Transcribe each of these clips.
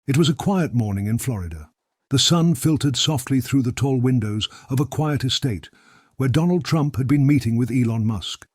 It was a quiet morning in Florida. The sun filtered softly through the tall windows of a quiet estate where Donald Trump had been meeting with Elon Musk.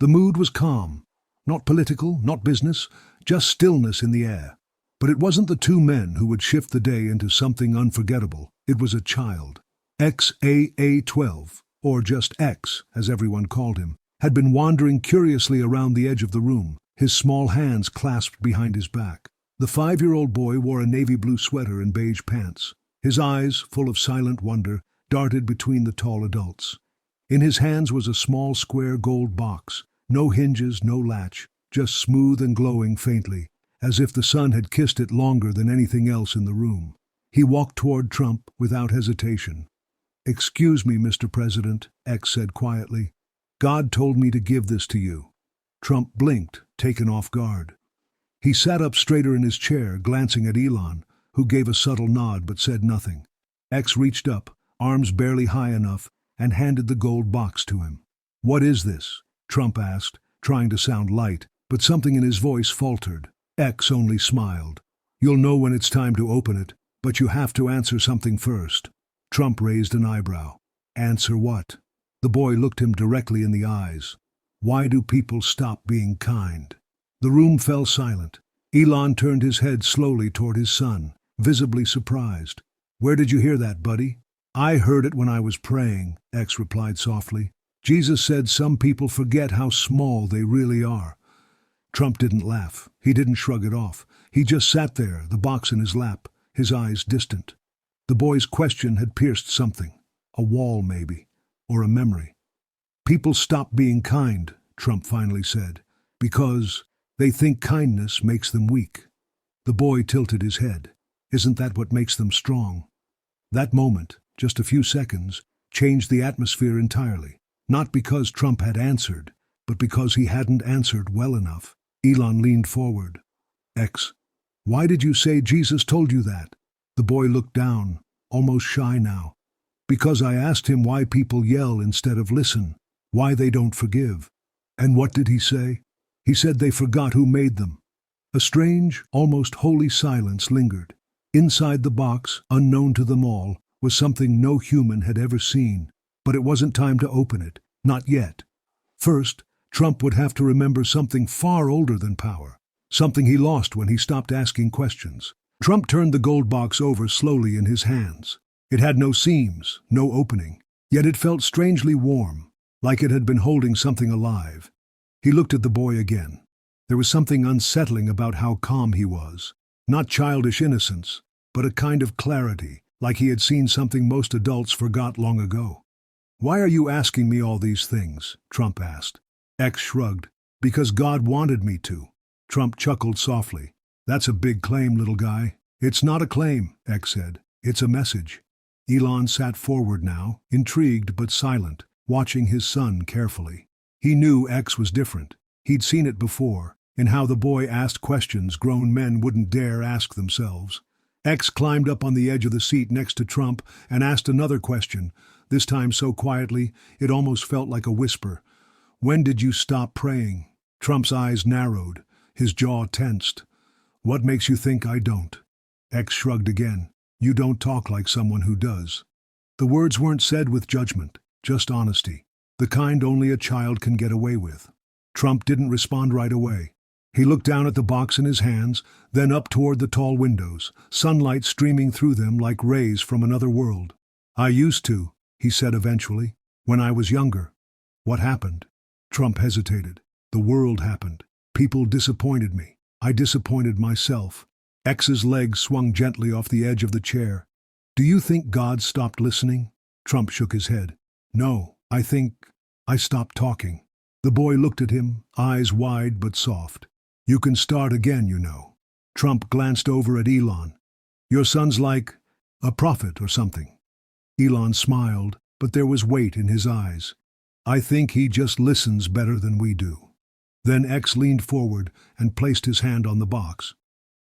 The mood was calm, not political, not business, just stillness in the air. But it wasn't the two men who would shift the day into something unforgettable. It was a child. XAA-12, or just X, as everyone called him, had been wandering curiously around the edge of the room, his small hands clasped behind his back. The 5-year-old boy wore a navy blue sweater and beige pants. His eyes, full of silent wonder, darted between the tall adults. In his hands was a small square gold box, no hinges, no latch, just smooth and glowing faintly, as if the sun had kissed it longer than anything else in the room. He walked toward Trump without hesitation. "Excuse me, Mr. President," X said quietly. "God told me to give this to you." Trump blinked, taken off guard. He sat up straighter in his chair, glancing at Elon, who gave a subtle nod but said nothing. X reached up, arms barely high enough, and handed the gold box to him. "What is this?" Trump asked, trying to sound light, but something in his voice faltered. X only smiled. "You'll know when it's time to open it, but you have to answer something first." Trump raised an eyebrow. "Answer what?" The boy looked him directly in the eyes. "Why do people stop being kind?" The room fell silent. Elon turned his head slowly toward his son, visibly surprised. "Where did you hear that, buddy?" "I heard it when I was praying," X replied softly. "Jesus said some people forget how small they really are." Trump didn't laugh. He didn't shrug it off. He just sat there, the box in his lap, his eyes distant. The boy's question had pierced something. A wall, maybe, or a memory. "People stop being kind," Trump finally said, "because they think kindness makes them weak." The boy tilted his head. "Isn't that what makes them strong?" That moment, just a few seconds, changed the atmosphere entirely. Not because Trump had answered, but because he hadn't answered well enough. Elon leaned forward. "X, why did you say Jesus told you that?" The boy looked down, almost shy now. "Because I asked him why people yell instead of listen, why they don't forgive." "And what did he say?" "He said they forgot who made them." A strange, almost holy silence lingered. Inside the box, unknown to them all, was something no human had ever seen. But it wasn't time to open it, not yet. First, Trump would have to remember something far older than power, something he lost when he stopped asking questions. Trump turned the gold box over slowly in his hands. It had no seams, no opening, yet it felt strangely warm, like it had been holding something alive. He looked at the boy again. There was something unsettling about how calm he was. Not childish innocence, but a kind of clarity, like he had seen something most adults forgot long ago. "Why are you asking me all these things?" Trump asked. X shrugged. "Because God wanted me to." Trump chuckled softly. "That's a big claim, little guy." "It's not a claim," X said. "It's a message." Elon sat forward now, intrigued but silent, watching his son carefully. He knew X was different. He'd seen it before, in how the boy asked questions grown men wouldn't dare ask themselves. X climbed up on the edge of the seat next to Trump and asked another question, this time so quietly it almost felt like a whisper. "When did you stop praying?" Trump's eyes narrowed, his jaw tensed. "What makes you think I don't?" X shrugged again. "You don't talk like someone who does." The words weren't said with judgment, just honesty, the kind only a child can get away with. Trump didn't respond right away. He looked down at the box in his hands, then up toward the tall windows, sunlight streaming through them like rays from another world. "I used to," he said eventually, "when I was younger." "What happened?" Trump hesitated. "The world happened. People disappointed me. I disappointed myself." X's legs swung gently off the edge of the chair. "Do you think God stopped listening?" Trump shook his head. "No, I think I stopped talking." The boy looked at him, eyes wide but soft. "You can start again, you know." Trump glanced over at Elon. "Your son's like a prophet or something." Elon smiled, but there was weight in his eyes. "I think he just listens better than we do." Then X leaned forward and placed his hand on the box.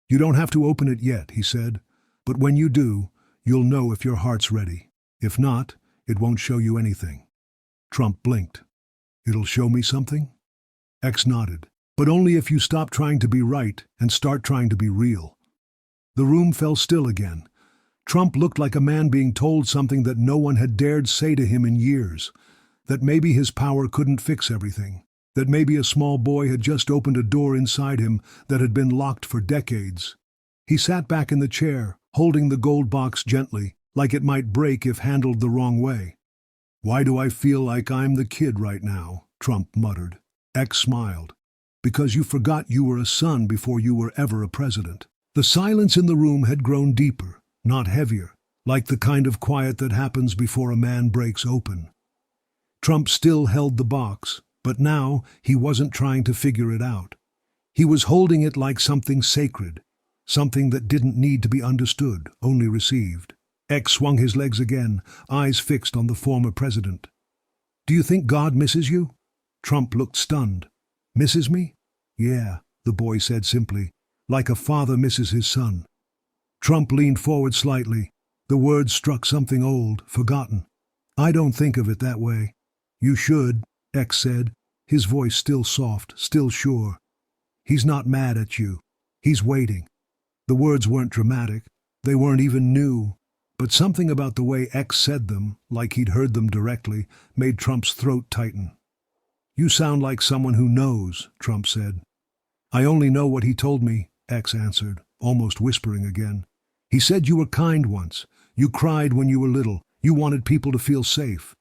"You don't have to open it yet," he said, "but when you do, you'll know if your heart's ready. If not, it won't show you anything." Trump blinked. "It'll show me something?" X nodded. "But only if you stop trying to be right and start trying to be real." The room fell still again. Trump looked like a man being told something that no one had dared say to him in years. That maybe his power couldn't fix everything. That maybe a small boy had just opened a door inside him that had been locked for decades. He sat back in the chair, holding the gold box gently, like it might break if handled the wrong way. "Why do I feel like I'm the kid right now?" Trump muttered. X smiled. "Because you forgot you were a son before you were ever a president." The silence in the room had grown deeper, not heavier, like the kind of quiet that happens before a man breaks open. Trump still held the box, but now he wasn't trying to figure it out. He was holding it like something sacred, something that didn't need to be understood, only received. X swung his legs again, eyes fixed on the former president. "Do you think God misses you?" Trump looked stunned. "Misses me?" "Yeah," the boy said simply, "like a father misses his son." Trump leaned forward slightly. The words struck something old, forgotten. "I don't think of it that way." "You should," X said, his voice still soft, still sure. "He's not mad at you. He's waiting." The words weren't dramatic. They weren't even new. But something about the way X said them, like he'd heard them directly, made Trump's throat tighten. "You sound like someone who knows," Trump said. "I only know what he told me," X answered, almost whispering again. "He said you were kind once. You cried when you were little. You wanted people to feel safe."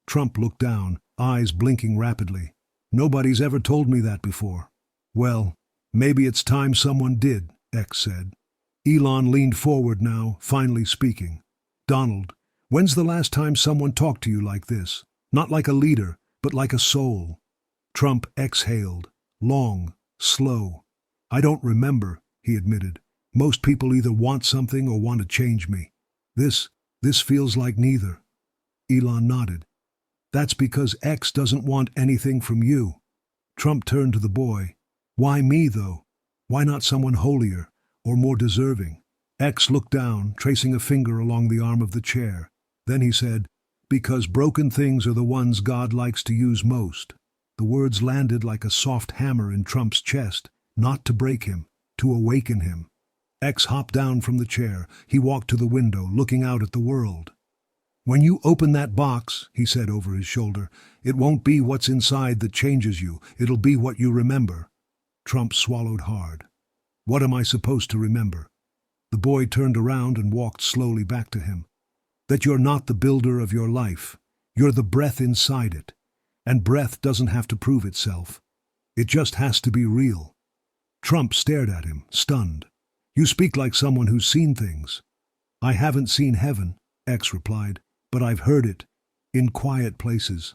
Trump looked down, eyes blinking rapidly. "Nobody's ever told me that before." "Well, maybe it's time someone did," X said. Elon leaned forward now, finally speaking. "Donald, when's the last time someone talked to you like this? Not like a leader, but like a soul." Trump exhaled, long, slow. "I don't remember," he admitted. "Most people either want something or want to change me. This feels like neither." Elon nodded. "That's because X doesn't want anything from you." Trump turned to the boy. "Why me, though? Why not someone holier, or more deserving?" X looked down, tracing a finger along the arm of the chair. Then he said, "Because broken things are the ones God likes to use most." The words landed like a soft hammer in Trump's chest, not to break him, to awaken him. X hopped down from the chair. He walked to the window, looking out at the world. "When you open that box," he said over his shoulder, "it won't be what's inside that changes you. It'll be what you remember." Trump swallowed hard. "What am I supposed to remember?" The boy turned around and walked slowly back to him. "That you're not the builder of your life. You're the breath inside it. And breath doesn't have to prove itself. It just has to be real." Trump stared at him, stunned. "You speak like someone who's seen things." "I haven't seen heaven," X replied, "but I've heard it, in quiet places."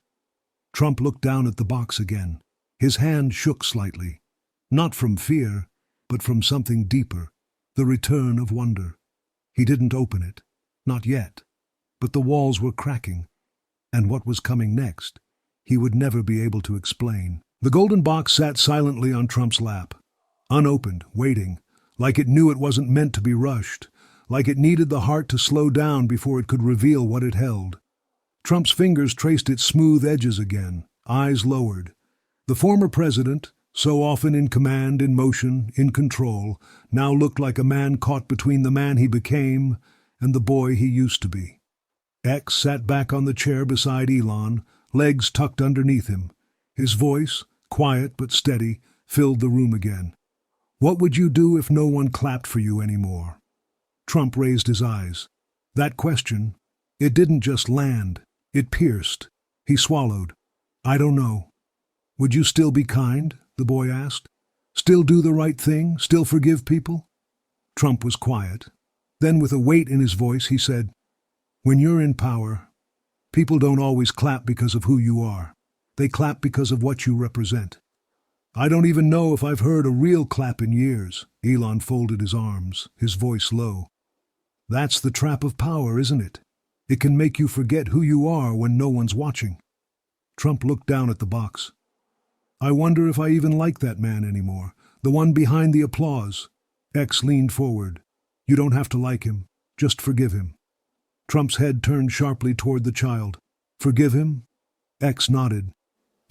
Trump looked down at the box again. His hand shook slightly. Not from fear, but from something deeper, the return of wonder. He didn't open it, not yet. But the walls were cracking, and what was coming next, he would never be able to explain. The golden box sat silently on Trump's lap, unopened, waiting, like it knew it wasn't meant to be rushed, like it needed the heart to slow down before it could reveal what it held. Trump's fingers traced its smooth edges again, eyes lowered. The former president, so often in command, in motion, in control, now looked like a man caught between the man he became and the boy he used to be. X sat back on the chair beside Elon, legs tucked underneath him. His voice, quiet but steady, filled the room again. "What would you do if no one clapped for you anymore?" Trump raised his eyes. That question, it didn't just land, it pierced. He swallowed. "I don't know." "Would you still be kind?" the boy asked. "Still do the right thing? Still forgive people?" Trump was quiet. Then, with a weight in his voice, he said, "When you're in power, people don't always clap because of who you are. They clap because of what you represent." "I don't even know if I've heard a real clap in years." Elon folded his arms, his voice low. "That's the trap of power, isn't it? It can make you forget who you are when no one's watching." Trump looked down at the box. "I wonder if I even like that man anymore, the one behind the applause." X leaned forward. "You don't have to like him, just forgive him." Trump's head turned sharply toward the child. "Forgive him?" X nodded.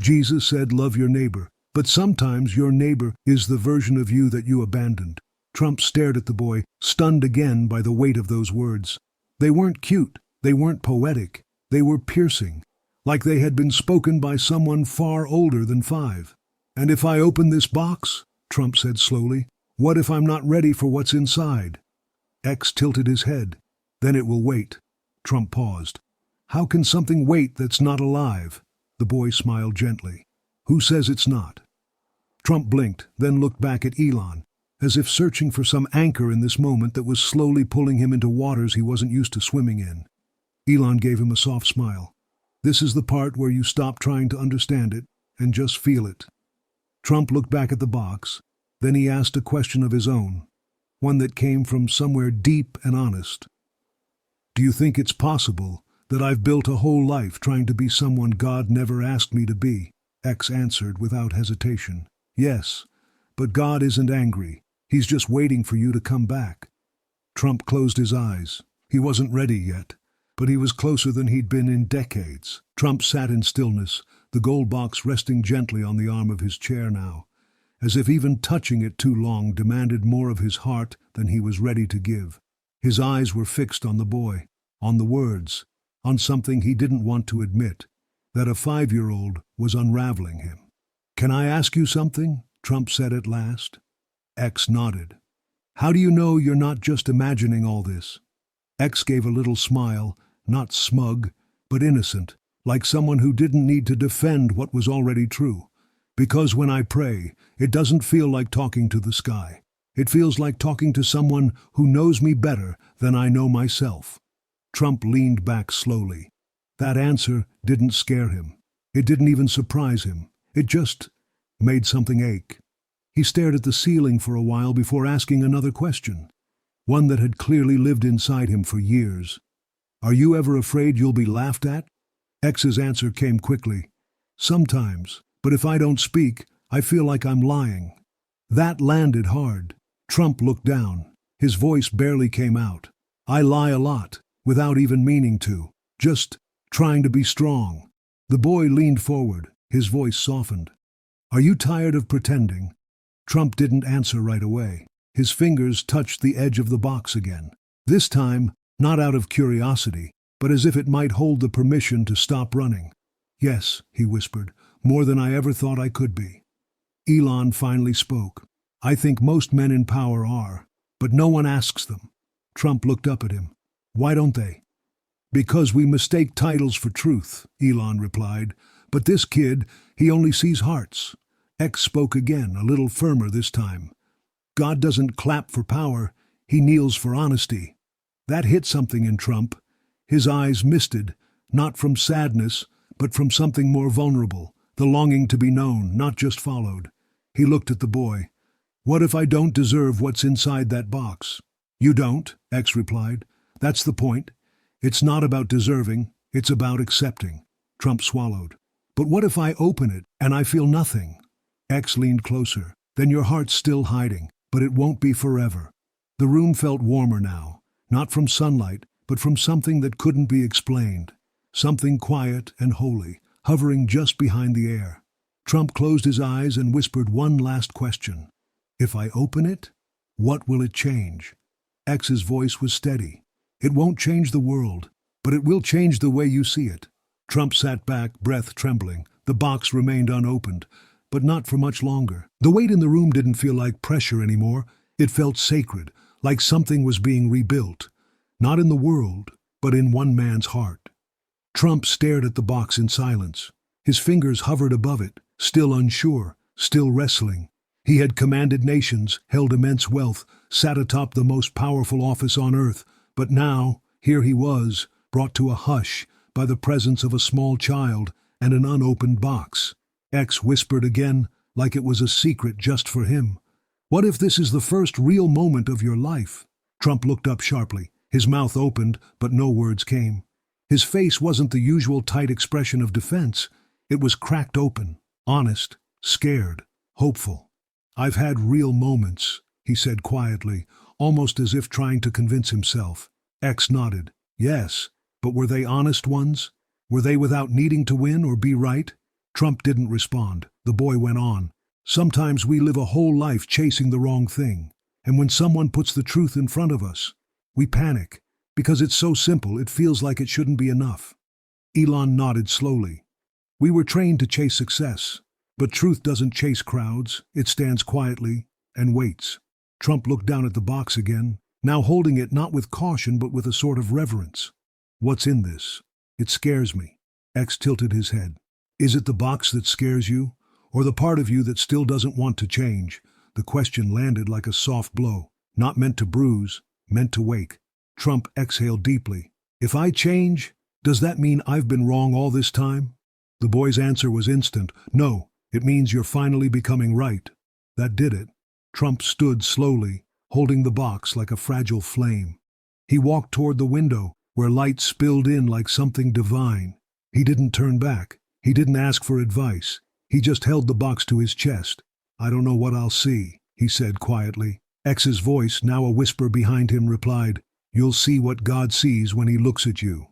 "Jesus said love your neighbor, but sometimes your neighbor is the version of you that you abandoned." Trump stared at the boy, stunned again by the weight of those words. They weren't cute, they weren't poetic, they were piercing, like they had been spoken by someone far older than 5. "And if I open this box," Trump said slowly, "what if I'm not ready for what's inside?" X tilted his head. "Then it will wait." Trump paused. "How can something wait that's not alive?" The boy smiled gently. "Who says it's not?" Trump blinked, then looked back at Elon, as if searching for some anchor in this moment that was slowly pulling him into waters he wasn't used to swimming in. Elon gave him a soft smile. "This is the part where you stop trying to understand it and just feel it." Trump looked back at the box. Then he asked a question of his own, one that came from somewhere deep and honest. "Do you think it's possible that I've built a whole life trying to be someone God never asked me to be?" X answered without hesitation. "Yes, but God isn't angry. He's just waiting for you to come back." Trump closed his eyes. He wasn't ready yet, but he was closer than he'd been in decades. Trump sat in stillness, the gold box resting gently on the arm of his chair now, as if even touching it too long demanded more of his heart than he was ready to give. His eyes were fixed on the boy, on the words, on something he didn't want to admit, that a 5-year-old was unraveling him. "Can I ask you something?" Trump said at last. X nodded. "How do you know you're not just imagining all this?" X gave a little smile, not smug, but innocent, like someone who didn't need to defend what was already true. "Because when I pray, it doesn't feel like talking to the sky. It feels like talking to someone who knows me better than I know myself." Trump leaned back slowly. That answer didn't scare him. It didn't even surprise him. It just made something ache. He stared at the ceiling for a while before asking another question, one that had clearly lived inside him for years. "Are you ever afraid you'll be laughed at?" X's answer came quickly. "Sometimes, but if I don't speak, I feel like I'm lying." That landed hard. Trump looked down. His voice barely came out. "I lie a lot, without even meaning to, just trying to be strong." The boy leaned forward, his voice softened. "Are you tired of pretending?" Trump didn't answer right away. His fingers touched the edge of the box again. This time, not out of curiosity, but as if it might hold the permission to stop running. "Yes," he whispered, "more than I ever thought I could be." Elon finally spoke. "I think most men in power are, but no one asks them." Trump looked up at him. "Why don't they?" "Because we mistake titles for truth," Elon replied. "But this kid, he only sees hearts." X spoke again, a little firmer this time. "God doesn't clap for power, he kneels for honesty." That hit something in Trump. His eyes misted, not from sadness, but from something more vulnerable, the longing to be known, not just followed. He looked at the boy. "What if I don't deserve what's inside that box?" "You don't," X replied. "That's the point. It's not about deserving, it's about accepting." Trump swallowed. "But what if I open it and I feel nothing?" X leaned closer. "Then your heart's still hiding, but it won't be forever." The room felt warmer now, not from sunlight, but from something that couldn't be explained. Something quiet and holy, hovering just behind the air. Trump closed his eyes and whispered one last question. "If I open it, what will it change?" X's voice was steady. "It won't change the world, but it will change the way you see it." Trump sat back, breath trembling. The box remained unopened, but not for much longer. The weight in the room didn't feel like pressure anymore. It felt sacred, like something was being rebuilt. Not in the world, but in one man's heart. Trump stared at the box in silence. His fingers hovered above it, still unsure, still wrestling. He had commanded nations, held immense wealth, sat atop the most powerful office on earth. But now, here he was, brought to a hush by the presence of a small child and an unopened box. X whispered again, like it was a secret just for him. "What if this is the first real moment of your life?" Trump looked up sharply. His mouth opened, but no words came. His face wasn't the usual tight expression of defense. It was cracked open, honest, scared, hopeful. "I've had real moments," he said quietly, almost as if trying to convince himself. X nodded. "Yes, but were they honest ones? Were they without needing to win or be right?" Trump didn't respond. The boy went on. "Sometimes we live a whole life chasing the wrong thing. And when someone puts the truth in front of us, we panic, because it's so simple it feels like it shouldn't be enough. Elon nodded slowly. We were trained to chase success, but truth doesn't chase crowds, it stands quietly and waits. Trump looked down at the box again, now holding it not with caution but with a sort of reverence. What's in this? It scares me. X tilted his head. Is it the box that scares you, or the part of you that still doesn't want to change? The question landed like a soft blow, not meant to bruise, meant to wake. Trump exhaled deeply. If I change, does that mean I've been wrong all this time? The boy's answer was instant. No, it means you're finally becoming right. That did it. Trump stood slowly, holding the box like a fragile flame. He walked toward the window, where light spilled in like something divine. He didn't turn back. He didn't ask for advice. He just held the box to his chest. I don't know what I'll see, he said quietly. X's voice, now a whisper behind him, replied, You'll see what God sees when he looks at you.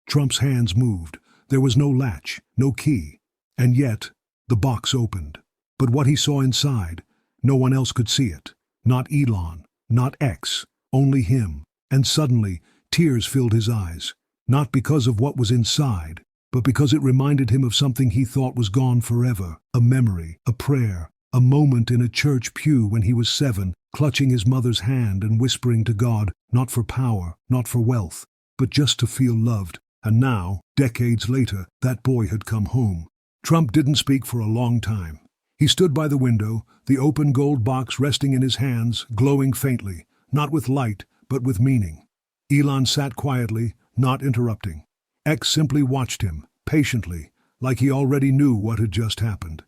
Trump's hands moved. There was no latch, no key. And yet, the box opened. But what he saw inside, no one else could see it. Not Elon, not X, only him. And suddenly, tears filled his eyes. Not because of what was inside, but because it reminded him of something he thought was gone forever. A memory, a prayer, a moment in a church pew when he was 7, clutching his mother's hand and whispering to God, not for power, not for wealth, but just to feel loved. And now, decades later, that boy had come home. Trump didn't speak for a long time. He stood by the window, the open gold box resting in his hands, glowing faintly, not with light, but with meaning. Elon sat quietly, not interrupting. X simply watched him, patiently, like he already knew what had just happened.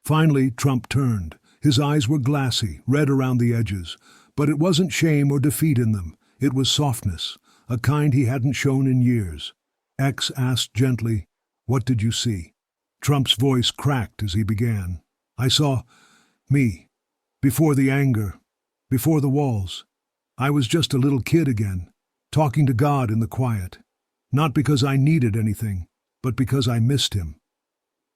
Finally, Trump turned. His eyes were glassy, red around the edges, but it wasn't shame or defeat in them. It was softness, a kind he hadn't shown in years. X asked gently, What did you see? Trump's voice cracked as he began. I saw me, before the anger, before the walls. I was just a little kid again, talking to God in the quiet. Not because I needed anything, but because I missed him.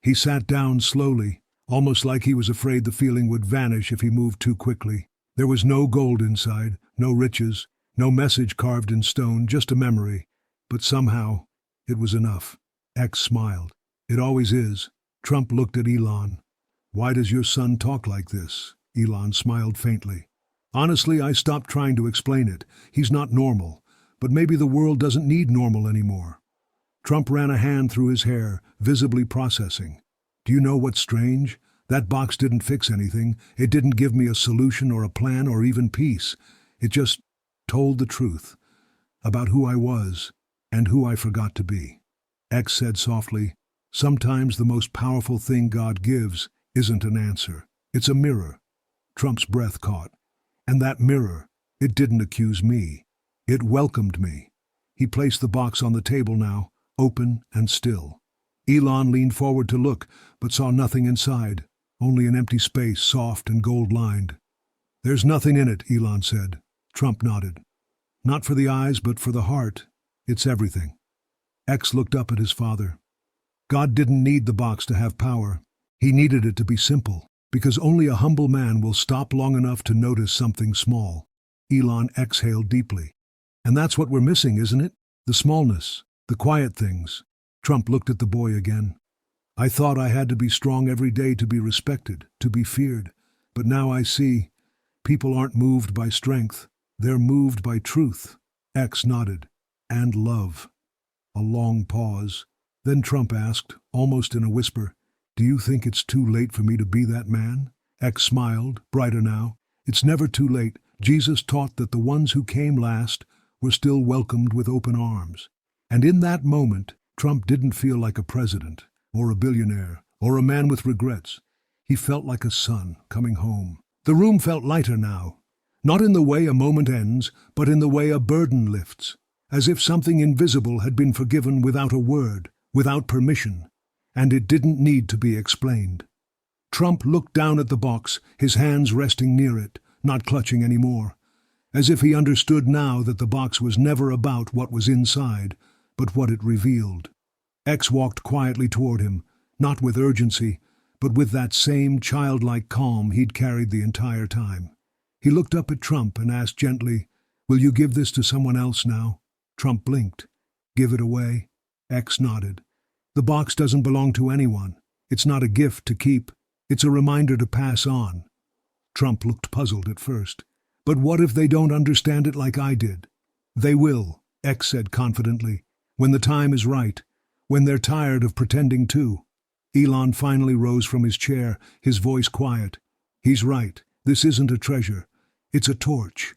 He sat down slowly, almost like he was afraid the feeling would vanish if he moved too quickly. There was no gold inside, no riches, no message carved in stone, just a memory. But somehow, it was enough. X smiled. It always is. Trump looked at Elon. Why does your son talk like this? Elon smiled faintly. Honestly, I stopped trying to explain it. He's not normal. But maybe the world doesn't need normal anymore. Trump ran a hand through his hair, visibly processing. Do you know what's strange? That box didn't fix anything. It didn't give me a solution or a plan or even peace. It just told the truth about who I was and who I forgot to be. X said softly, Sometimes the most powerful thing God gives isn't an answer. It's a mirror. Trump's breath caught. And that mirror, it didn't accuse me. It welcomed me. He placed the box on the table now, open and still. Elon leaned forward to look, but saw nothing inside, only an empty space, soft and gold-lined. There's nothing in it, Elon said. Trump nodded. Not for the eyes, but for the heart. It's everything. X looked up at his father. God didn't need the box to have power. He needed it to be simple, because only a humble man will stop long enough to notice something small. Elon exhaled deeply. And that's what we're missing, isn't it? The smallness, the quiet things. Trump looked at the boy again. I thought I had to be strong every day to be respected, to be feared. But now I see, people aren't moved by strength. They're moved by truth. X nodded. And love. A long pause. Then Trump asked, almost in a whisper, Do you think it's too late for me to be that man? X smiled, brighter now. It's never too late. Jesus taught that the ones who came last were still welcomed with open arms. And in that moment, Trump didn't feel like a president, or a billionaire, or a man with regrets. He felt like a son coming home. The room felt lighter now, not in the way a moment ends, but in the way a burden lifts, as if something invisible had been forgiven without a word, without permission, and it didn't need to be explained. Trump looked down at the box, his hands resting near it, not clutching any more, as if he understood now that the box was never about what was inside, but what it revealed. X walked quietly toward him, not with urgency, but with that same childlike calm he'd carried the entire time. He looked up at Trump and asked gently, "Will you give this to someone else now?" Trump blinked. "Give it away?" X nodded. "The box doesn't belong to anyone. It's not a gift to keep. It's a reminder to pass on." Trump looked puzzled at first. "But what if they don't understand it like I did?" "They will," X said confidently. "When the time is right. When they're tired of pretending to." Elon finally rose from his chair, his voice quiet. "He's right. This isn't a treasure. It's a torch."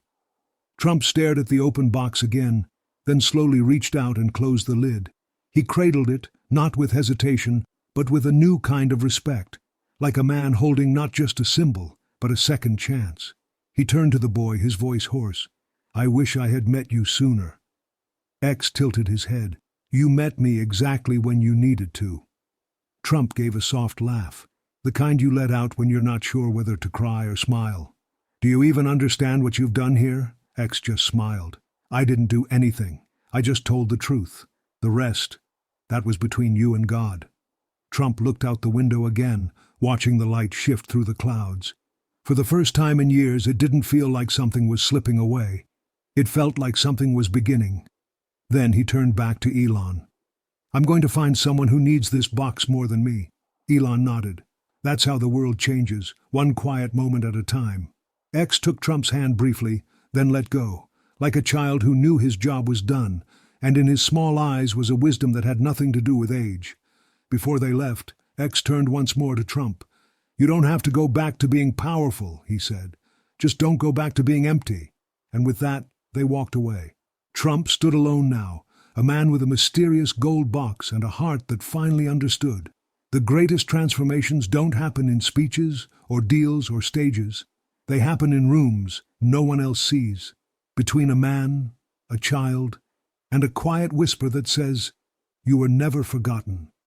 Trump stared at the open box again, then slowly reached out and closed the lid. He cradled it, not with hesitation, but with a new kind of respect, like a man holding not just a symbol, but a second chance. He turned to the boy, his voice hoarse. "I wish I had met you sooner." X tilted his head. "You met me exactly when you needed to." Trump gave a soft laugh, the kind you let out when you're not sure whether to cry or smile. "Do you even understand what you've done here?" X just smiled. "I didn't do anything. I just told the truth. The rest, that was between you and God." Trump looked out the window again, watching the light shift through the clouds. For the first time in years, it didn't feel like something was slipping away. It felt like something was beginning. Then he turned back to Elon. "I'm going to find someone who needs this box more than me." Elon nodded. "That's how the world changes, one quiet moment at a time." X took Trump's hand briefly, then let go, like a child who knew his job was done, and in his small eyes was a wisdom that had nothing to do with age. Before they left, X turned once more to Trump. "You don't have to go back to being powerful," he said. "Just don't go back to being empty." And with that, they walked away. Trump stood alone now, a man with a mysterious gold box and a heart that finally understood. The greatest transformations don't happen in speeches or deals or stages. They happen in rooms no one else sees, between a man, a child, and a quiet whisper that says, "You were never forgotten."